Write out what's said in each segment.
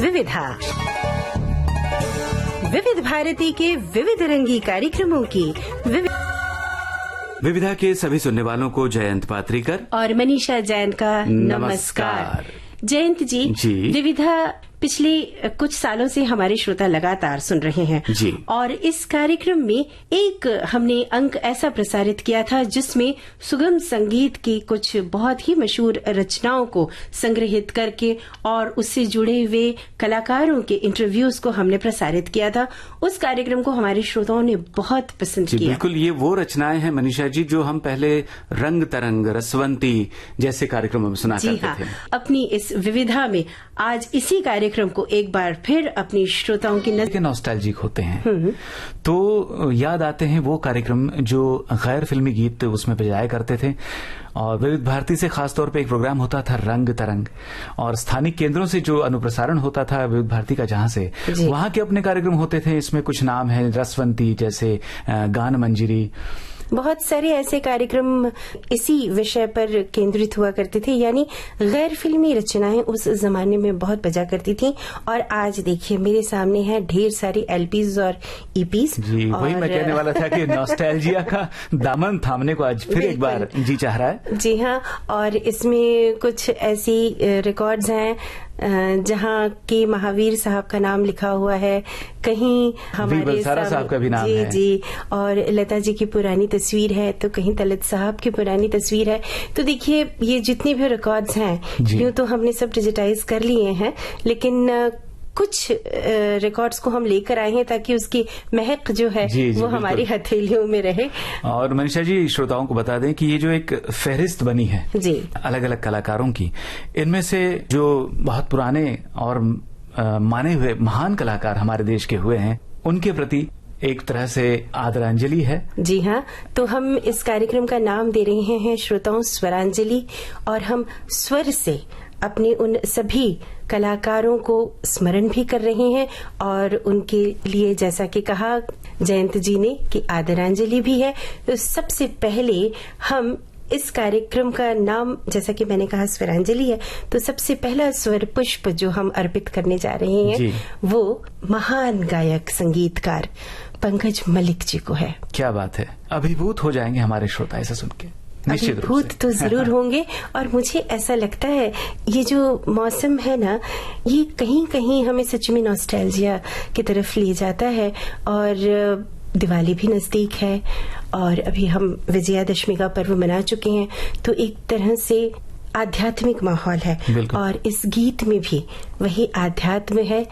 विविधा, विविध भारती के विविध रंगी कार्यक्रमों की विविधा के सभी सुनने वालों को जयंत पात्रीकर और मनीषा जैन का नमस्कार। जयंत जी, विविधा पिछले कुछ सालों से हमारे श्रोता लगातार सुन रहे हैं जी। और इस कार्यक्रम में एक हमने अंक ऐसा प्रसारित किया था जिसमें सुगम संगीत की कुछ बहुत ही मशहूर रचनाओं को संग्रहित करके और उससे जुड़े हुए कलाकारों के इंटरव्यूज को हमने प्रसारित किया था। उस कार्यक्रम को हमारे श्रोताओं ने बहुत पसंद किया। बिल्कुल, ये वो रचनाएं हैं मनीषा जी जो हम पहले रंग तरंग, रसवंती जैसे कार्यक्रमों में सुना करते थे। अपनी इस विविधा में आज इसी कार्यक्रम को एक बार फिर अपनी श्रोताओं की नजर नॉस्टैल्जिक होते हैं तो याद आते हैं वो कार्यक्रम जो गैर फिल्मी गीत उसमें बजाया करते थे। और विविध भारती से खासतौर पे एक प्रोग्राम होता था रंग तरंग, और स्थानिक केंद्रों से जो अनुप्रसारण होता था विविध भारती का जहां से, वहां के अपने कार्यक्रम होते थे। इसमें कुछ नाम है रसवंती जैसे, गान मंजरी, बहुत सारे ऐसे कार्यक्रम इसी विषय पर केंद्रित हुआ करते थे, यानी गैर फिल्मी रचनाएं उस जमाने में बहुत बजा करती थी। और आज देखिए मेरे सामने है ढेर सारी एलपीज और ईपीज। जी, वही मैं कहने वाला था कि नॉस्टैल्जिया का दामन थामने को आज फिर एक बार जी चाह रहा है। जी हाँ, और इसमें कुछ ऐसी रिकॉर्ड्स हैं जहाँ के महावीर साहब का नाम लिखा हुआ है, कहीं हमारे साहब का भी नाम है। जी, और लता जी की पुरानी तस्वीर है, तो कहीं तलत साहब की पुरानी तस्वीर है। तो देखिए ये जितनी भी रिकॉर्ड्स हैं यूं तो हमने सब डिजिटाइज कर लिए हैं, लेकिन कुछ रिकॉर्ड्स को हम लेकर आए हैं ताकि उसकी महक जो है वो हमारी हथेलियों में रहे। और मनीषा जी, श्रोताओं को बता दें कि ये जो एक फहरिस्त बनी है जी अलग अलग कलाकारों की, इनमें से जो बहुत पुराने और माने हुए महान कलाकार हमारे देश के हुए हैं उनके प्रति एक तरह से आदरांजलि है। जी हाँ, तो हम इस कार्यक्रम का नाम दे रहे हैं श्रोताओं स्वरांजलि, और हम स्वर से अपने उन सभी कलाकारों को स्मरण भी कर रहे हैं और उनके लिए, जैसा कि कहा जयंत जी ने, कि आदरांजलि भी है। तो सबसे पहले हम इस कार्यक्रम का नाम, जैसा कि मैंने कहा, स्वरांजलि है, तो सबसे पहला स्वर पुष्प जो हम अर्पित करने जा रहे हैं वो महान गायक संगीतकार पंकज मलिक जी को है। क्या बात है, अभिभूत हो जाएंगे हमारे श्रोता ऐसा सुन के। अभिभूत तो जरूर होंगे। और मुझे ऐसा लगता है ये जो मौसम है ना, ये कहीं कहीं हमें सच में नॉस्टैल्जिया की तरफ ले जाता है। और दिवाली भी नजदीक है और अभी हम विजयादशमी का पर्व मना चुके हैं, तो एक तरह से आध्यात्मिक माहौल है। और इस गीत में भी वही आध्यात्म है,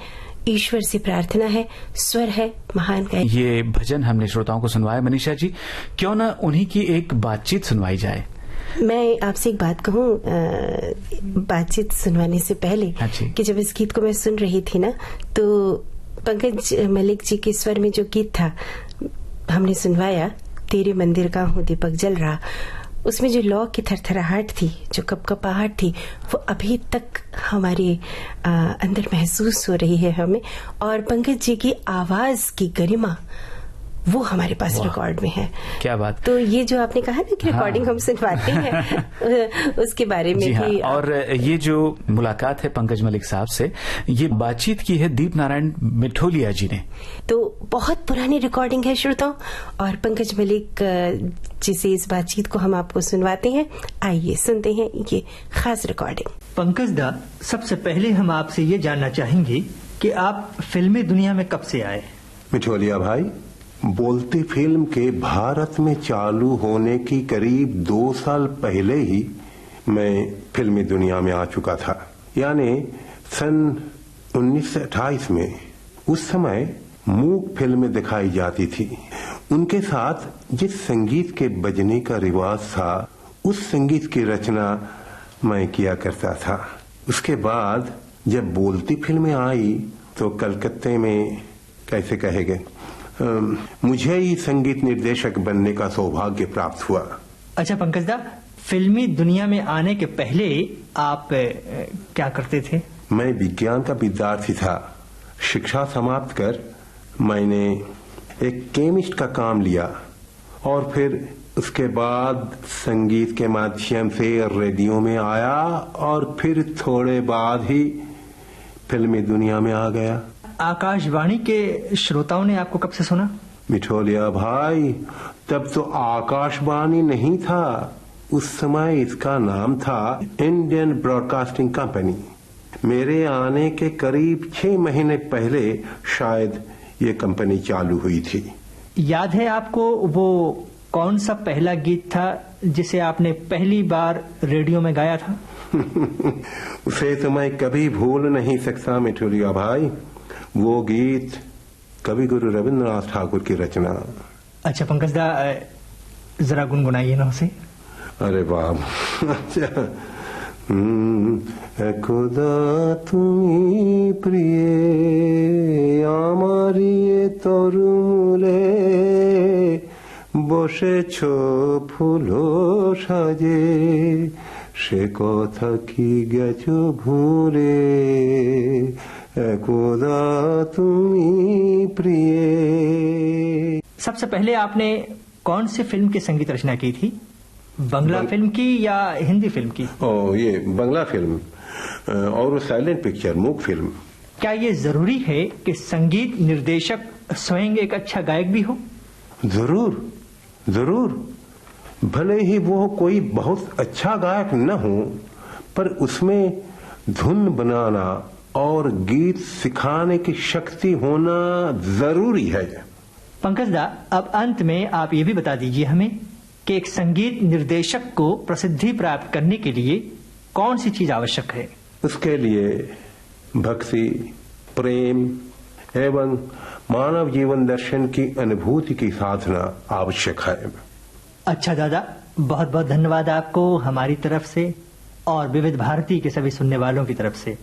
ईश्वर से प्रार्थना है, स्वर है महान गायक। ये भजन हमने श्रोताओं को सुनवाया मनीषा जी, क्यों ना उन्हीं की एक बातचीत सुनवाई जाए। मैं आपसे एक बात कहूँ बातचीत सुनवाने से पहले, कि जब इस गीत को मैं सुन रही थी ना, तो पंकज मलिक जी के स्वर में जो गीत था हमने सुनवाया, तेरे मंदिर का हूँ दीपक जल रहा, उसमें जो लौ की थरथराहट थी, जो कपकपाहट थी, वो अभी तक हमारे अंदर महसूस हो रही है हमें। और पंकज जी की आवाज की गरिमा वो हमारे पास रिकॉर्ड में है। क्या बात। तो ये जो आपने कहा ना कि रिकॉर्डिंग हम सुनवाते हैं उसके बारे में भी। और ये जो मुलाकात है पंकज मलिक साहब से, ये बातचीत की है दीप नारायण मिठोलिया जी ने। तो बहुत पुरानी रिकॉर्डिंग है श्रोताओं, और पंकज मलिक जी से इस बातचीत को हम आपको सुनवाते हैं। आइए सुनते हैं ये खास रिकॉर्डिंग। पंकज दा, सबसे पहले हम आपसे ये जानना चाहेंगे कि आप फिल्मी दुनिया में कब से आए? मिठोलिया भाई, बोलती फिल्म के भारत में चालू होने की करीब 2 साल पहले ही मैं फिल्मी दुनिया में आ चुका था, यानी सन 1928 में। उस समय मूक फिल्में दिखाई जाती थी, उनके साथ जिस संगीत के बजने का रिवाज था उस संगीत की रचना मैं किया करता था। उसके बाद जब बोलती फिल्में आई तो कलकत्ते में, कैसे कहेंगे, मुझे ही संगीत निर्देशक बनने का सौभाग्य प्राप्त हुआ। अच्छा पंकज दा, फिल्मी दुनिया में आने के पहले आप क्या करते थे? मैं विज्ञान का विद्यार्थी था। शिक्षा समाप्त कर मैंने एक केमिस्ट का काम लिया और फिर उसके बाद संगीत के माध्यम से रेडियो में आया और फिर थोड़े बाद ही फिल्मी दुनिया में आ गया। आकाशवाणी के श्रोताओं ने आपको कब से सुना? मिठोलिया भाई, तब तो आकाशवाणी नहीं था, उस समय इसका नाम था इंडियन ब्रॉडकास्टिंग कंपनी। मेरे आने के करीब 6 महीने पहले शायद ये कंपनी चालू हुई थी। याद है आपको वो कौन सा पहला गीत था जिसे आपने पहली बार रेडियो में गाया था? उसे तो मैं कभी भूल नहीं सकता मिठोलिया भाई। वो गीत कवि गुरु रविंद्रनाथ ठाकुर की रचना। अच्छा पंकज दा, जरा गुनगुनाइए ना उसे। अरे वाह। अच्छा। खुदा তুমি প্রিয়ে আমারি তরুমূলে বসেছ ফুলো সাজে সে কথা কি গেছো ভুলে खुदा তুমি প্রিয়ে। सबसे पहले आपने कौन सी फिल्म की संगीत रचना की थी? बंगला फिल्म की या हिंदी फिल्म की? ये बंगला फिल्म और वो साइलेंट पिक्चर, मूक फिल्म। क्या ये जरूरी है कि संगीत निर्देशक स्वयं एक अच्छा गायक भी हो? जरूर जरूर। भले ही वो कोई बहुत अच्छा गायक न हो, पर उसमें धुन बनाना और गीत सिखाने की शक्ति होना जरूरी है। पंकज दा, अब अंत में आप ये भी बता दीजिए हमें कि एक संगीत निर्देशक को प्रसिद्धि प्राप्त करने के लिए कौन सी चीज आवश्यक है? उसके लिए भक्ति, प्रेम एवं मानव जीवन दर्शन की अनुभूति की साधना आवश्यक है। अच्छा दादा, बहुत बहुत धन्यवाद आपको हमारी तरफ से और विविध भारती के सभी सुनने वालों की तरफ से।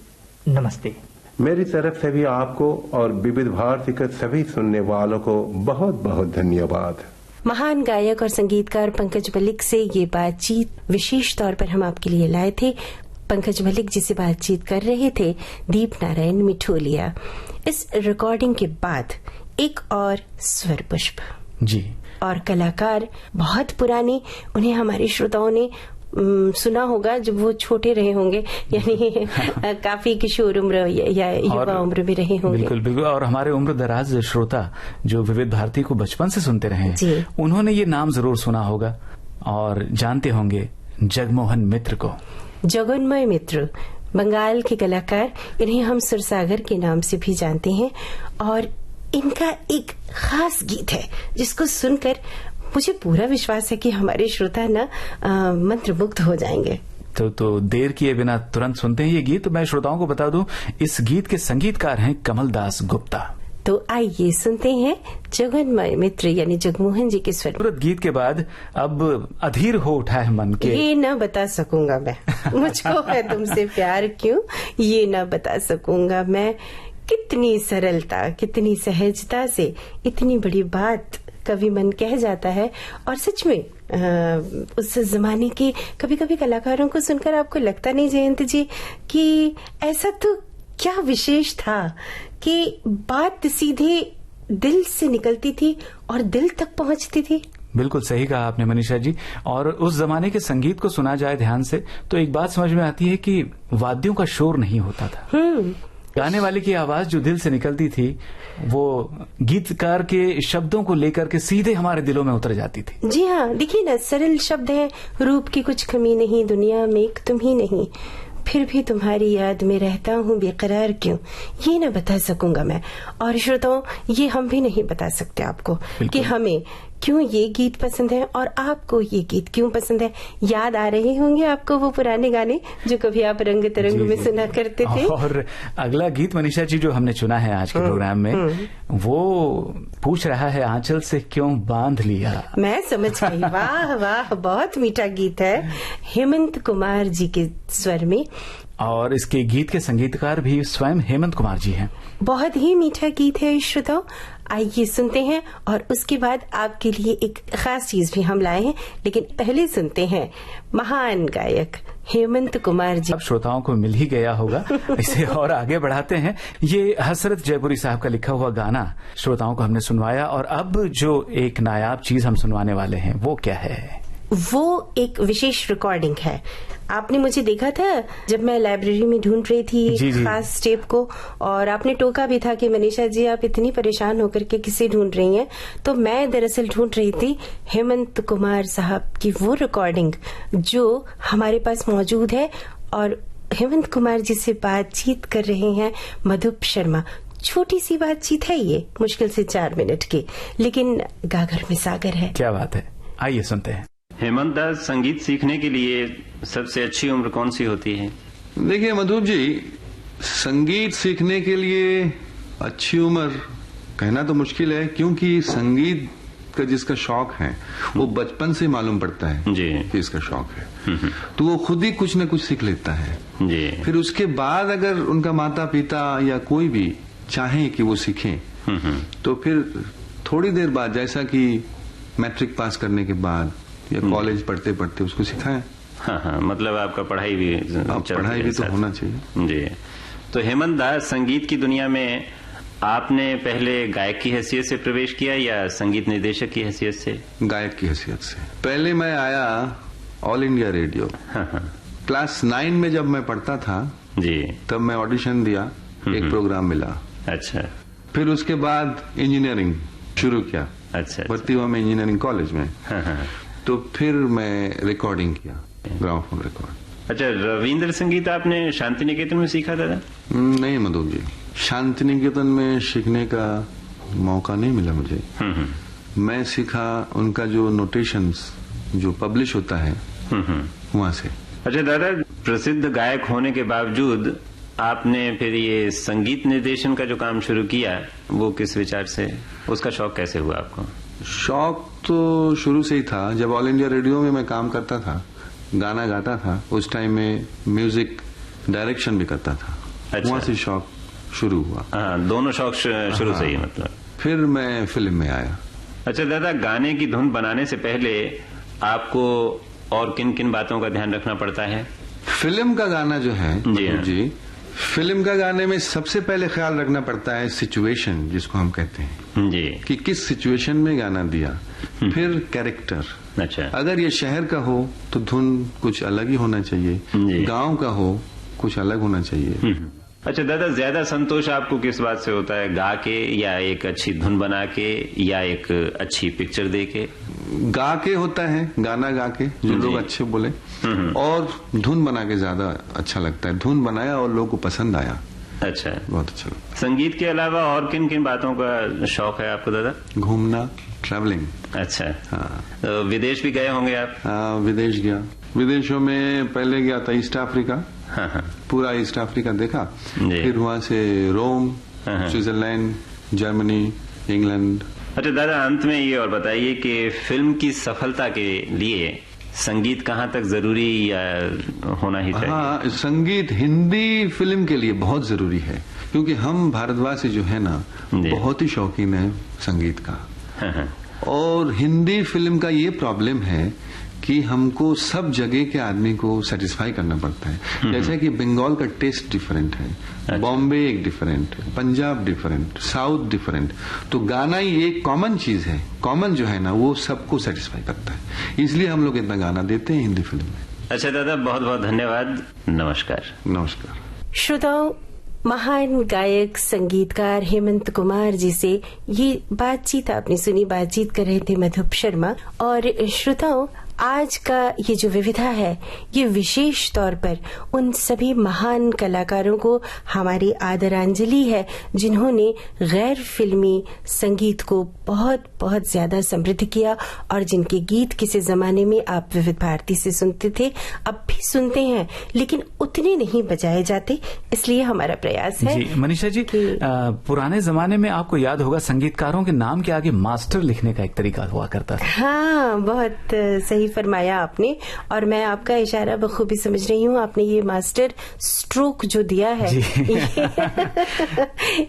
नमस्ते। मेरी तरफ से भी आपको और विविध भारती के सभी सुनने वालों को बहुत बहुत धन्यवाद। महान गायक और संगीतकार पंकज मलिक से ये बातचीत विशेष तौर पर हम आपके लिए लाए थे। पंकज मलिक जी से बातचीत कर रहे थे दीप नारायण मिठोलिया। इस रिकॉर्डिंग के बाद एक और स्वर पुष्प जी, और कलाकार बहुत पुराने, उन्हें हमारे श्रोताओं ने सुना होगा जब वो छोटे रहे होंगे, यानी काफी किशोर उम्र या युवा उम्र में रहे होंगे। बिल्कुल बिल्कुल। और हमारे उम्र दराज श्रोता जो विविध भारती को बचपन से सुनते रहे हैं, उन्होंने ये नाम जरूर सुना होगा और जानते होंगे जगमोहन मित्र को। जगन्मय मित्र बंगाल के कलाकार, इन्हें हम सुरसागर के नाम से भी जानते हैं। और इनका एक खास गीत है जिसको सुनकर मुझे पूरा विश्वास है कि हमारे श्रोता ना मंत्रमुग्ध हो जाएंगे। तो देर किए बिना तुरंत सुनते हैं ये गीत। मैं श्रोताओं को बता दूं, इस गीत के संगीतकार हैं कमल दास गुप्ता। तो आइए सुनते हैं जगन्मय मित्र यानी जगमोहन जी के स्वर। गीत के बाद अब अधीर हो उठा है मन के। ये न बता सकूंगा मैं, मुझको है तुमसे प्यार क्यों, ये न बता सकूंगा मैं। कितनी सरलता, कितनी सहजता से इतनी बड़ी बात कवि मन कह जाता है। और सच में उस जमाने के कभी कभी कलाकारों को सुनकर आपको लगता नहीं जयंत जी कि ऐसा तो क्या विशेष था कि बात सीधे दिल से निकलती थी और दिल तक पहुंचती थी। बिल्कुल सही कहा आपने मनीषा जी। और उस जमाने के संगीत को सुना जाए ध्यान से तो एक बात समझ में आती है कि वाद्यों का शोर नहीं होता था। गाने वाले की आवाज जो दिल से निकलती थी वो गीतकार के शब्दों को लेकर के सीधे हमारे दिलों में उतर जाती थी। जी हाँ, देखिए ना, सरल शब्द है, रूप की कुछ कमी नहीं, दुनिया में एक तुम ही नहीं, फिर भी तुम्हारी याद में रहता हूँ बेकरार क्यों, ये न बता सकूंगा मैं। और श्रोताओं, ये हम भी नहीं बता सकते आपको कि हमें क्यों ये गीत पसंद है और आपको ये गीत क्यों पसंद है। याद आ रहे होंगे आपको वो पुराने गाने जो कभी आप रंग तरंग में सुना करते थे। और अगला गीत मनीषा जी जो हमने चुना है आज के प्रोग्राम में, वो पूछ रहा है आंचल से क्यों बांध लिया। मैं समझ गई, वाह वाह, बहुत मीठा गीत है, हेमंत कुमार जी के स्वर में। और इसके गीत के संगीतकार भी स्वयं हेमंत कुमार जी हैं। बहुत ही मीठा गीत है श्रोताओं, आइए सुनते हैं। और उसके बाद आपके लिए एक खास चीज भी हम लाए हैं, लेकिन पहले सुनते हैं महान गायक हेमंत कुमार जी। अब श्रोताओं को मिल ही गया होगा, इसे और आगे बढ़ाते हैं। ये हसरत जयपुरी साहब का लिखा हुआ गाना श्रोताओं को हमने सुनवाया, और अब जो एक नायाब चीज हम सुनवाने वाले हैं वो क्या है? वो एक विशेष रिकॉर्डिंग है। आपने मुझे देखा था जब मैं लाइब्रेरी में ढूंढ रही थी खास टेप को, और आपने टोका भी था कि मनीषा जी आप इतनी परेशान होकर के किसे ढूंढ रही हैं। तो मैं दरअसल ढूंढ रही थी हेमंत कुमार साहब की वो रिकॉर्डिंग जो हमारे पास मौजूद है, और हेमंत कुमार जी से बातचीत कर रहे हैं मधुप शर्मा। छोटी सी बातचीत है ये, मुश्किल से 4 मिनट की, लेकिन गागर में सागर है। क्या बात है, आइए सुनते हैं। हेमंत दास, संगीत सीखने के लिए सबसे अच्छी उम्र कौन सी होती है? देखिए मधुप जी, संगीत सीखने के लिए अच्छी उम्र कहना तो मुश्किल है, क्योंकि संगीत का जिसका शौक है वो बचपन से मालूम पड़ता है जी कि इसका शौक है, तो वो खुद ही कुछ न कुछ सीख लेता है जी। फिर उसके बाद अगर उनका माता पिता या कोई भी चाहे कि वो सीखें, तो फिर थोड़ी देर बाद, जैसा कि मैट्रिक पास करने के बाद या कॉलेज पढ़ते पढ़ते उसको सिखाएं। हाँ, मतलब आपका पढ़ाई भी तो होना चाहिए जी। तो हेमंत दास, संगीत की दुनिया में आपने पहले गायक की हैसियत से प्रवेश किया या संगीत निर्देशक की हैसियत से? गायक की हैसियत से। पहले मैं आया ऑल इंडिया रेडियो। क्लास 9 में जब मैं पढ़ता था जी, तब मैं ऑडिशन दिया, एक प्रोग्राम मिला। अच्छा। फिर उसके बाद इंजीनियरिंग शुरू किया। अच्छा। भर्ती हुआ मैं इंजीनियरिंग कॉलेज में। तो फिर मैं रिकॉर्डिंग किया, ग्रामोफोन रिकॉर्ड। अच्छा, रविंद्र संगीत आपने शांति निकेतन में सीखा था? नहीं मधु जी, शांति निकेतन में सीखने का मौका नहीं मिला मुझे। मैं सीखा उनका जो नोटेशंस जो पब्लिश होता है वहां से। अच्छा दादा, प्रसिद्ध गायक होने के बावजूद आपने फिर ये संगीत निर्देशन का जो काम शुरू किया, वो किस विचार से, उसका शौक कैसे हुआ आपको? शौक तो शुरू से ही था। जब ऑल इंडिया रेडियो में मैं काम करता था, गाना गाता था, उस टाइम में म्यूजिक डायरेक्शन भी करता था। अच्छा। वहां से शौक शुरू हुआ। हाँ, दोनों शौक शुरू से ही मतलब। फिर मैं फिल्म में आया। अच्छा दादा, गाने की धुन बनाने से पहले आपको और किन किन बातों का ध्यान रखना पड़ता है? फिल्म का गाना जो है जी, फिल्म का गाने में सबसे पहले ख्याल रखना पड़ता है सिचुएशन, जिसको हम कहते हैं जी, कि किस सिचुएशन में गाना दिया। फिर कैरेक्टर। अच्छा। अगर ये शहर का हो तो धुन कुछ अलग ही होना चाहिए, गांव का हो कुछ अलग होना चाहिए। अच्छा दादा, ज्यादा संतोष आपको किस बात से होता है, गा के या एक अच्छी धुन बना के या एक अच्छी पिक्चर दे के? गा के होता है, गाना गा के जो लोग अच्छे बोले, और धुन बना के ज्यादा अच्छा लगता है। धुन बनाया और लोगों को पसंद आया। अच्छा, बहुत अच्छा लगता। संगीत के अलावा और किन किन बातों का शौक है आपको दादा? घूमना, ट्रैवलिंग। अच्छा। हाँ। तो विदेश भी गए होंगे आप? हाँ, विदेश गया। विदेशों में पहले गया था ईस्ट अफ्रीका। हाँ। पूरा ईस्ट अफ्रीका देखा। फिर वहां से रोम, स्विट्जरलैंड, जर्मनी, इंग्लैंड। अच्छा दादा, अंत में ये और बताइए कि फिल्म की सफलता के लिए संगीत कहाँ तक जरूरी या होना ही चाहिए? हाँ, संगीत हिंदी फिल्म के लिए बहुत जरूरी है, क्योंकि हम भारतवासी जो है ना बहुत ही शौकीन है संगीत का। और हिंदी फिल्म का ये प्रॉब्लम है कि हमको सब जगह के आदमी को सेटिस्फाई करना पड़ता है। जैसे कि बंगाल का टेस्ट डिफरेंट है, बॉम्बे एक डिफरेंट है, पंजाब डिफरेंट, साउथ डिफरेंट। तो गाना ही एक कॉमन चीज है, कॉमन जो है ना वो सबको सेटिस्फाई करता है, इसलिए हम लोग इतना गाना देते हैं हिंदी फिल्म में। अच्छा दादा, बहुत बहुत धन्यवाद। नमस्कार। नमस्कार। श्रोताओं, महान गायक संगीतकार हेमंत कुमार जी से ये बातचीत आपने सुनी। बातचीत कर रहे थे मधुप शर्मा। और श्रोताओं, आज का ये जो विविधा है, ये विशेष तौर पर उन सभी महान कलाकारों को हमारी आदरांजलि है जिन्होंने गैर फिल्मी संगीत को बहुत बहुत ज्यादा समृद्ध किया और जिनके गीत किसी जमाने में आप विविध भारती से सुनते थे, अब भी सुनते हैं, लेकिन उतने नहीं बजाए जाते। इसलिए हमारा प्रयास है। जी मनीषा जी, पुराने जमाने में आपको याद होगा संगीतकारों के नाम के आगे मास्टर लिखने का एक तरीका हुआ करता था। हाँ, बहुत सही फरमाया आपने, और मैं आपका इशारा बखूबी समझ रही हूँ। आपने ये मास्टर स्ट्रोक जो दिया है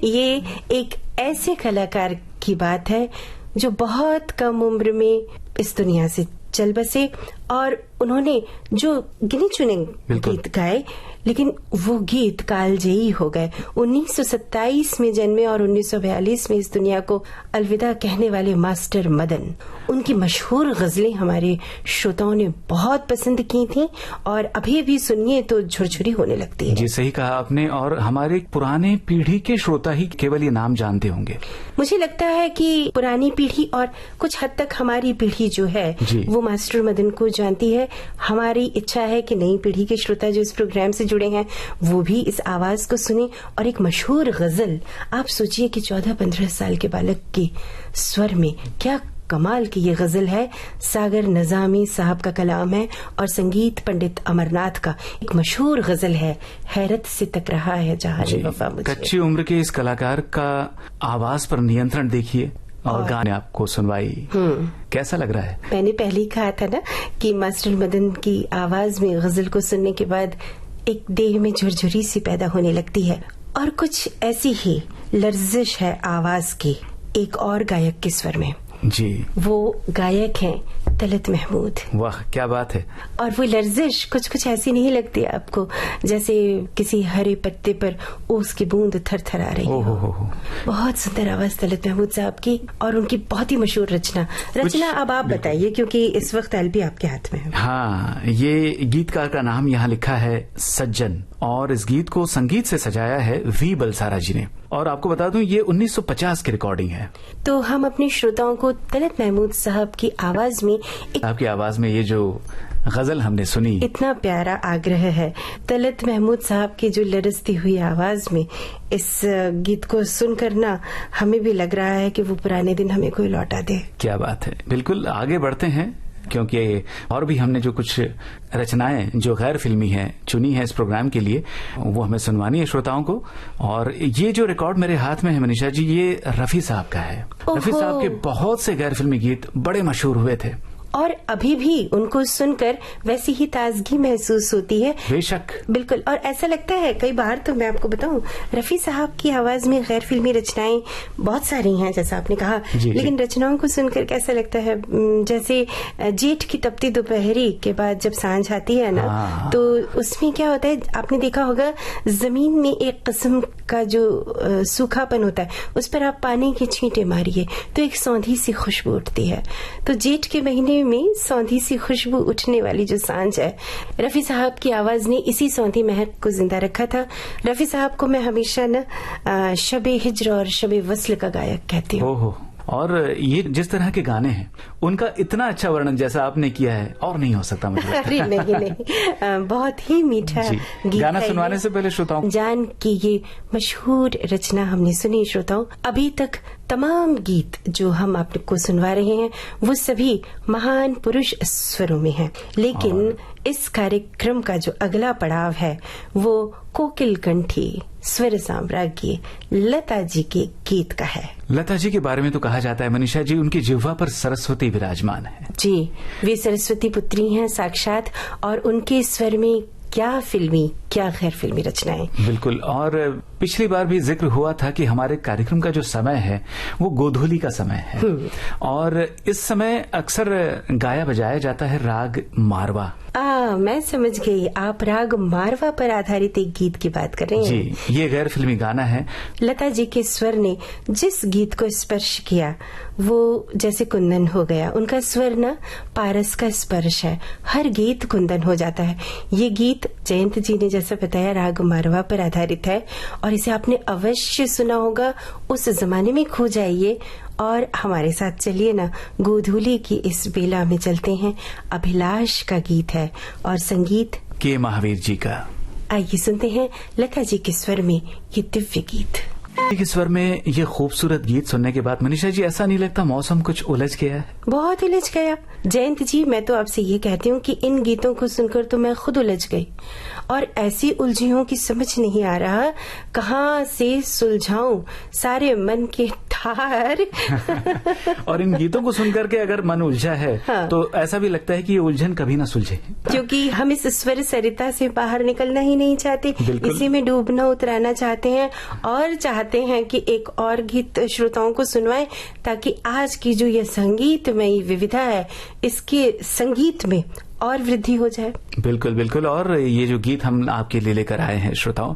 ये एक ऐसे कलाकार की बात है जो बहुत कम उम्र में इस दुनिया से चल बसे और उन्होंने जो गिने चुने गीत गाए, लेकिन वो गीत कालजयी हो गए। 1927 में जन्मे और 1942 में इस दुनिया को अलविदा कहने वाले मास्टर मदन, उनकी मशहूर गजलें हमारे श्रोताओं ने बहुत पसंद की थी और अभी भी सुनिए तो झुरझुरी होने लगती है। जी सही कहा आपने, और हमारे पुराने पीढ़ी के श्रोता ही केवल ये नाम जानते होंगे। मुझे लगता है कि पुरानी पीढ़ी और कुछ हद तक हमारी पीढ़ी जो है वो मास्टर मदन को जानती है। हमारी इच्छा है कि नई पीढ़ी के श्रोता जो इस प्रोग्राम से जुड़े हैं वो भी इस आवाज को सुने। और एक मशहूर गजल, आप सोचिए कि 14-15 साल के बालक के स्वर में क्या कमाल की ये गजल है। सागर नजामी साहब का कलाम है और संगीत पंडित अमरनाथ का। एक मशहूर गजल है, हैरत से तक रहा है जहां वफा मुझे। कच्ची उम्र के इस कलाकार का आवाज पर नियंत्रण देखिए और गाने आपको सुनवाई, कैसा लग रहा है? मैंने पहले ही कहा था ना कि मास्टर मदन की आवाज में गजल को सुनने के बाद एक देह में झुरझुरी सी पैदा होने लगती है। और कुछ ऐसी ही लर्जिश है आवाज की एक और गायक के स्वर में। जी, वो गायक हैं तलत महमूद। वाह क्या बात है। और वो लर्जिश कुछ कुछ ऐसी नहीं लगती आपको जैसे किसी हरे पत्ते पर ओस की बूंद थरथर आ रही हो। बहुत सुंदर आवाज तलत महमूद साहब की और उनकी बहुत ही मशहूर रचना अब आप बताइए क्योंकि इस वक्त एलबी आपके हाथ में है। हाँ, ये गीतकार का नाम यहाँ लिखा है सज्जन, और इस गीत को संगीत से सजाया है वी बलसारा जी ने। और आपको बता दूं ये 1950 की रिकॉर्डिंग है। तो हम अपने श्रोताओं को तलत महमूद साहब की आवाज में आपकी आवाज में ये जो गजल हमने सुनी, इतना प्यारा आग्रह है। तलत महमूद साहब की जो लरजती हुई आवाज में इस गीत को सुनकर ना हमें भी लग रहा है कि वो पुराने दिन हमें कोई लौटा दे। क्या बात है। बिल्कुल आगे बढ़ते हैं क्योंकि और भी हमने जो कुछ रचनाएं जो गैर फिल्मी हैं चुनी है इस प्रोग्राम के लिए, वो हमें सुनवानी है श्रोताओं को। और ये जो रिकॉर्ड मेरे हाथ में है मनीषा जी, ये रफी साहब का है। रफी साहब के बहुत से गैर फिल्मी गीत बड़े मशहूर हुए थे और अभी भी उनको सुनकर वैसी ही ताजगी महसूस होती है। बेशक, बिल्कुल। और ऐसा लगता है कई बार, तो मैं आपको बताऊं, रफी साहब की आवाज में गैर फिल्मी रचनाएं बहुत सारी हैं जैसा आपने कहा, लेकिन रचनाओं को सुनकर कैसा लगता है जैसे जेठ की तपती दोपहरी के बाद जब सांझ आती है ना, तो उसमें क्या होता है आपने देखा होगा, जमीन में एक किस्म का जो सूखापन होता है उस पर आप पानी की छींटे मारिए तो एक सौंधी सी खुशबू उठती है। तो जेठ के महीने में सौंधी सी खुशबू उठने वाली जो सांझ है, रफी साहब की आवाज ने इसी सौंधी महक को जिंदा रखा था। रफी साहब को मैं हमेशा न शबे हिज्र और शबे वस्ल का गायक कहती हूँ। और ये जिस तरह के गाने हैं उनका इतना अच्छा वर्णन जैसा आपने किया है और नहीं हो सकता मुझे। अरे नहीं, बहुत ही मीठा गीत। गाना सुनवाने से पहले श्रोताओं जान की ये मशहूर रचना हमने सुनी। श्रोताओं, अभी तक तमाम गीत जो हम आपको सुनवा रहे हैं वो सभी महान पुरुष स्वरों में हैं, लेकिन इस कार्यक्रम का जो अगला पड़ाव है वो कोकिल कंठी स्वर साम्राज्ञी लता जी के गीत का है। लता जी के बारे में तो कहा जाता है मनीषा जी, उनकी जिह्वा पर सरस्वती विराजमान है। जी, वे सरस्वती पुत्री हैं साक्षात, और उनके स्वर में क्या फिल्मी क्या गैर फिल्मी रचनाएं। बिल्कुल। और पिछली बार भी जिक्र हुआ था कि हमारे कार्यक्रम का जो समय है वो गोधूली का समय है, और इस समय अक्सर गाया बजाया जाता है राग मारवा। मैं समझ गई, आप राग मारवा पर आधारित एक गीत की बात कर रहे हैं। जी, ये गैर फिल्मी गाना है। लता जी के स्वर ने जिस गीत को स्पर्श किया वो जैसे कुंदन हो गया। उनका स्वर ना पारस का स्पर्श है, हर गीत कुंदन हो जाता है। ये गीत जयंत जी ने जैसा बताया राग मारवा पर आधारित है और इसे आपने अवश्य सुना होगा। उस जमाने में खो जाइए और हमारे साथ चलिए ना, गोधूली की इस बेला में चलते हैं। अभिलाष का गीत है और संगीत के महावीर जी का। आइए सुनते हैं लता जी के स्वर में ये दिव्य गीत। के स्वर में ये खूबसूरत गीत सुनने के बाद मनीषा जी ऐसा नहीं लगता मौसम कुछ उलझ गया है? बहुत उलझ गया जयंत जी। मैं तो आपसे ये कहती हूँ कि इन गीतों को सुनकर तो मैं खुद उलझ गई और ऐसी उलझी हूँ कि समझ नहीं आ रहा कहाँ से सुलझाऊं सारे मन के तार। और इन गीतों को सुनकर के अगर मन उलझा है तो ऐसा भी लगता है कि ये उलझन कभी ना सुलझे, क्योंकि हम इस स्वर सरिता से बाहर निकलना ही नहीं चाहते, इसी में डूबना उतराना चाहते हैं और चाहते हैं कि एक और गीत श्रोताओं को सुनवाएं ताकि आज की जो ये संगीतमयी विविधा है इसके संगीत में और वृद्धि हो जाए। बिल्कुल बिल्कुल। और ये जो गीत हम आपके लिए लेकर आए हैं श्रोताओं,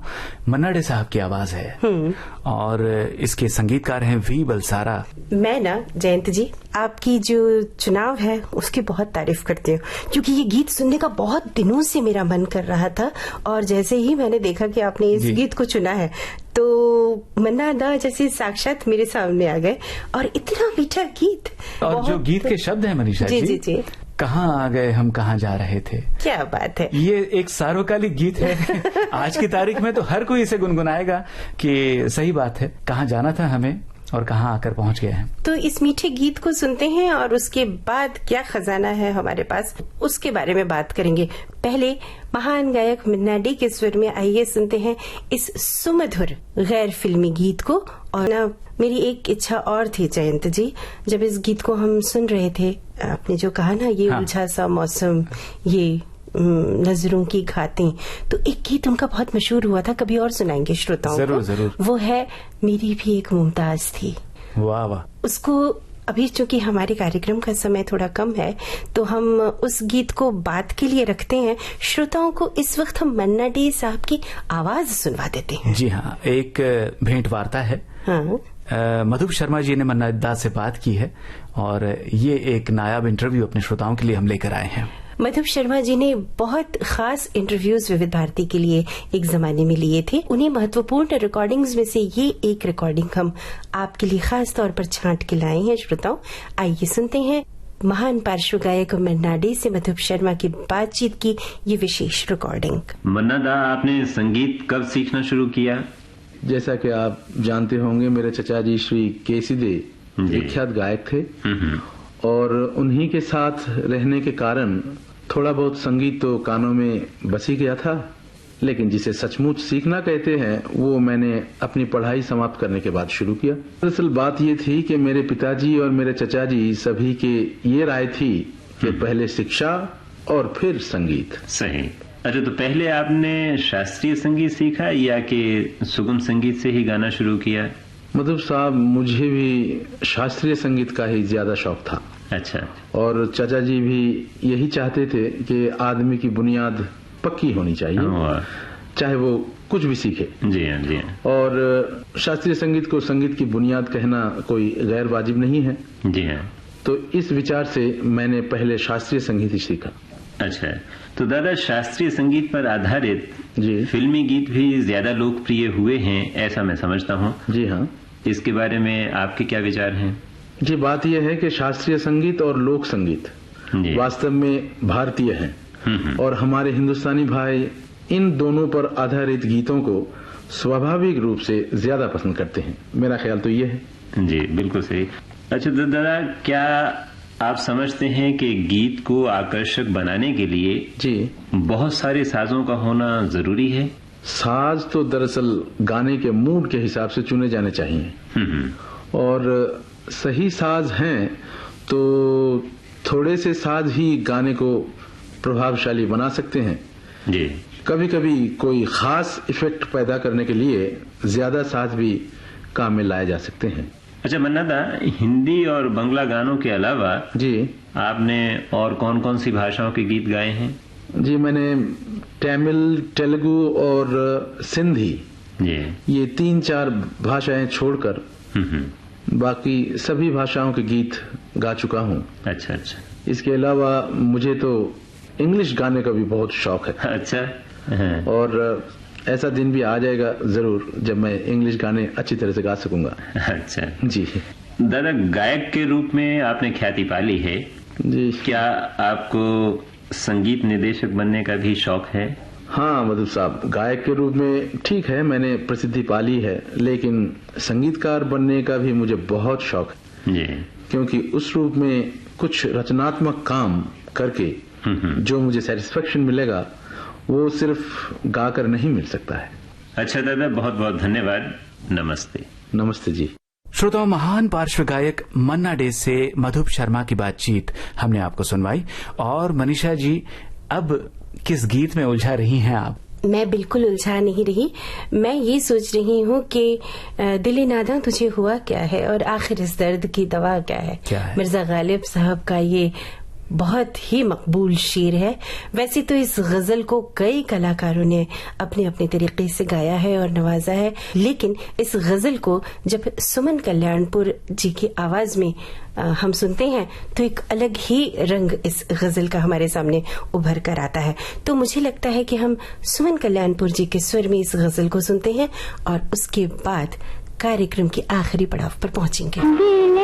मन्ना डे साहब की आवाज है और इसके संगीतकार हैं वी बलसारा। मैं ना जयंत जी आपकी जो चुनाव है उसकी बहुत तारीफ करती हूँ, क्योंकि ये गीत सुनने का बहुत दिनों से मेरा मन कर रहा था, और जैसे ही मैंने देखा कि आपने इस गीत को चुना है तो मन्ना दा जैसे साक्षात मेरे सामने आ गए। और इतना मीठा गीत, और जो गीत के शब्द हैं मनीषा जी, जी जी, कहाँ आ गए हम कहाँ जा रहे थे, क्या बात है। ये एक सार्वकालिक गीत है। आज की तारीख में तो हर कोई इसे गुनगुनाएगा कि सही बात है, कहाँ जाना था हमें और कहाँ आकर पहुंच गए हैं। तो इस मीठे गीत को सुनते हैं और उसके बाद क्या खजाना है हमारे पास उसके बारे में बात करेंगे। पहले महान गायक मन्ना डे के स्वर में आइए सुनते हैं इस सुमधुर गैर फिल्मी गीत को। और ना मेरी एक इच्छा और थी जयंत जी, जब इस गीत को हम सुन रहे थे, आपने जो कहा ना ये उलझा सा मौसम, ये नजरों की घातें, तो एक गीत उनका बहुत मशहूर हुआ था, कभी और सुनाएंगे श्रोताओं जरूर को। जरूर। वो है मेरी भी एक मुमताज थी। वाह वाह। उसको अभी चूंकि हमारे कार्यक्रम का समय थोड़ा कम है तो हम उस गीत को बात के लिए रखते हैं। श्रोताओं को इस वक्त हम मन्ना डे साहब की आवाज सुनवा देते हैं। जी हाँ, एक भेंट वार्ता है। हाँ। मधुप शर्मा जी ने मन्ना डे से बात की है और ये एक नायाब इंटरव्यू अपने श्रोताओं के लिए हम लेकर आए हैं। मधुप शर्मा जी ने बहुत खास इंटरव्यूज विविध भारती के लिए एक जमाने में लिए थे। उन्हीं महत्वपूर्ण रिकॉर्डिंग्स में से ये एक रिकॉर्डिंग हम आपके लिए खास तौर पर छांट के लाए हैं। श्रोताओं, आइए सुनते हैं महान पार्श्व गायक मन्ना डे से मधुप शर्मा की बातचीत की ये विशेष रिकॉर्डिंग। मन्ना दा, आपने संगीत कब सीखना शुरू किया? जैसा कि आप जानते होंगे, मेरे चचा जी श्री केसी दे विख्यात गायक थे और उन्हीं के साथ रहने के कारण थोड़ा बहुत संगीत तो कानों में बस ही गया था, लेकिन जिसे सचमुच सीखना कहते हैं वो मैंने अपनी पढ़ाई समाप्त करने के बाद शुरू किया। दरअसल बात ये थी कि मेरे पिताजी और मेरे चचा जी सभी के ये राय थी कि पहले शिक्षा और फिर संगीत। सही। अच्छा, तो पहले आपने शास्त्रीय संगीत सीखा या कि सुगम संगीत से ही गाना शुरू किया? मधुब साहब, मुझे भी शास्त्रीय संगीत का ही ज्यादा शौक था। अच्छा। और चाचा जी भी यही चाहते थे कि आदमी की बुनियाद पक्की होनी चाहिए, चाहे वो कुछ भी सीखे। जी हाँ, जी हाँ। और शास्त्रीय संगीत को संगीत की बुनियाद कहना कोई गैर वाजिब नहीं है। जी हाँ। तो इस विचार से मैंने पहले शास्त्रीय संगीत ही सीखा। अच्छा, तो दादा शास्त्रीय संगीत पर आधारित जी फिल्मी गीत भी ज्यादा लोकप्रिय हुए हैं, ऐसा मैं समझता हूँ। जी हाँ। इसके बारे में आपके क्या विचार हैं? जी, बात यह है कि शास्त्रीय संगीत और लोक संगीत वास्तव में भारतीय हैं और हमारे हिंदुस्तानी भाई इन दोनों पर आधारित गीतों को स्वाभाविक रूप से ज्यादा पसंद करते हैं। मेरा ख्याल तो ये है। जी, बिल्कुल सही। अच्छा दादा, क्या आप समझते हैं कि गीत को आकर्षक बनाने के लिए जी बहुत सारे साजों का होना जरूरी है? साज तो दरअसल गाने के मूड के हिसाब से चुने जाने चाहिए और सही साज हैं तो थोड़े से साज ही गाने को प्रभावशाली बना सकते हैं। जी। कभी कभी कोई खास इफेक्ट पैदा करने के लिए ज्यादा साज भी काम में लाए जा सकते हैं। अच्छा मन्ना दा, हिंदी और बांग्ला गानों के अलावा जी आपने और कौन कौन सी भाषाओं के गीत गाए हैं? जी, मैंने तमिल, तेलुगु और सिंधी ये 3-4 भाषाएं छोड़कर बाकी सभी भाषाओं के गीत गा चुका हूँ। अच्छा अच्छा। इसके अलावा मुझे तो इंग्लिश गाने का भी बहुत शौक है। अच्छा। और ऐसा दिन भी आ जाएगा जरूर जब मैं इंग्लिश गाने अच्छी तरह से गा सकूंगा। अच्छा जी। दादा, गायक के रूप में आपने ख्याति पाली है जी। क्या आपको संगीत निर्देशक बनने का भी शौक है? हाँ मधुर साहब, गायक के रूप में ठीक है मैंने प्रसिद्धि पाली है, लेकिन संगीतकार बनने का भी मुझे बहुत शौक है जी। क्योंकि उस रूप में कुछ रचनात्मक काम करके जो मुझे सेटिस्फेक्शन मिलेगा वो सिर्फ गाकर नहीं मिल सकता है। अच्छा दादा, बहुत बहुत धन्यवाद। नमस्ते। नमस्ते जी। श्रोताओं, महान पार्श्व गायक मन्ना डे से मधुप शर्मा की बातचीत हमने आपको सुनवाई। और मनीषा जी, अब किस गीत में उलझा रही हैं आप? मैं बिल्कुल उलझा नहीं रही। मैं ये सोच रही हूँ कि दिल नादा तुझे हुआ क्या है और आखिर इस दर्द की दवा क्या है। क्या है? मिर्जा गालिब साहब का ये बहुत ही मकबूल शेर है। वैसे तो इस गजल को कई कलाकारों ने अपने अपने तरीके से गाया है और नवाजा है, लेकिन इस गजल को जब सुमन कल्याणपुर जी की आवाज में हम सुनते हैं तो एक अलग ही रंग इस गजल का हमारे सामने उभर कर आता है। तो मुझे लगता है कि हम सुमन कल्याणपुर जी के स्वर में इस गजल को सुनते हैं और उसके बाद कार्यक्रम के आखिरी पड़ाव पर पहुंचेंगे।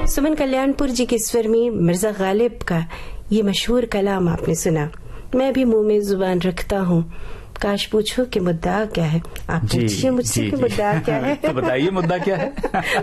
सुमन कल्याणपुर जी के स्वर में मिर्जा गालिब का ये मशहूर कलाम आपने सुना। मैं भी मुंह में जुबान रखता हूँ, काश पूछो कि मुद्दा क्या है। आप पूछिए मुझसे कि मुद्दा क्या है। तो बताइए मुद्दा क्या है।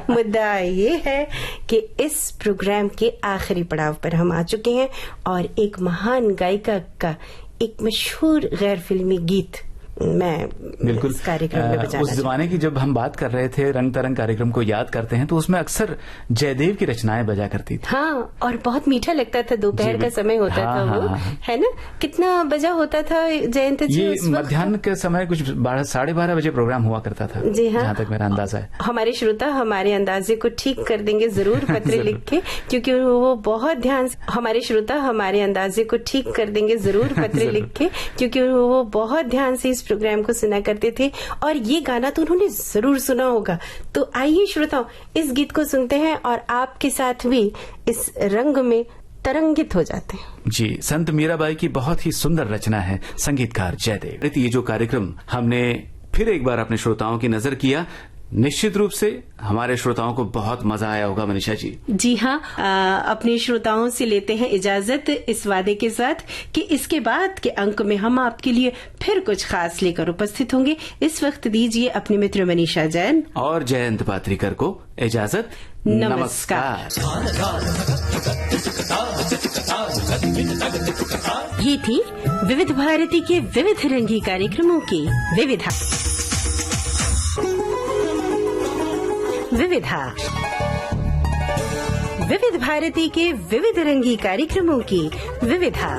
मुद्दा ये है कि इस प्रोग्राम के आखिरी पड़ाव पर हम आ चुके हैं और एक महान गायिका का एक मशहूर गैर फिल्मी गीत मैं बिल्कुल कार्यक्रम में बजाना। उस जमाने की जब हम बात कर रहे थे, रंग तरंग कार्यक्रम को याद करते हैं तो उसमें अक्सर जयदेव की रचनाएं बजा करती थी। हाँ, और बहुत मीठा लगता था। दोपहर का समय होता था वो, है ना, कितना बजा होता था जयंत जी। ये मध्याह्न के समय कुछ 12-12:30 बजे प्रोग्राम हुआ करता था। जी हाँ, जहाँ तक मेरा अंदाजा है। हमारे श्रोता हमारे अंदाजे को ठीक कर देंगे जरूर पत्र लिख के, क्योंकि वो बहुत ध्यान से हमारे श्रोता हमारे अंदाजे को ठीक कर देंगे जरूर पत्र लिख के, क्योंकि वो बहुत ध्यान से इस प्रोग्राम को सुना करते थे और ये गाना तो उन्होंने जरूर सुना होगा। तो आइए श्रोताओं, इस गीत को सुनते हैं और आपके साथ भी इस रंग में तरंगित हो जाते हैं। जी, संत मीराबाई की बहुत ही सुंदर रचना है, संगीतकार जयदेव। ये जो कार्यक्रम हमने फिर एक बार अपने श्रोताओं की नजर किया निश्चित रूप से हमारे श्रोताओं को बहुत मजा आया होगा मनीषा जी। जी हाँ, अपने श्रोताओं से लेते हैं इजाजत इस वादे के साथ कि इसके बाद के अंक में हम आपके लिए फिर कुछ खास लेकर उपस्थित होंगे। इस वक्त दीजिए अपने मित्र मनीषा जैन और जयंत पात्रिकर को इजाजत। नमस्कार। ये थी विविध भारती के विविध रंगी कार्यक्रमों की विविधा। विविध भारती के विविध रंगी कार्यक्रमों की विविधा।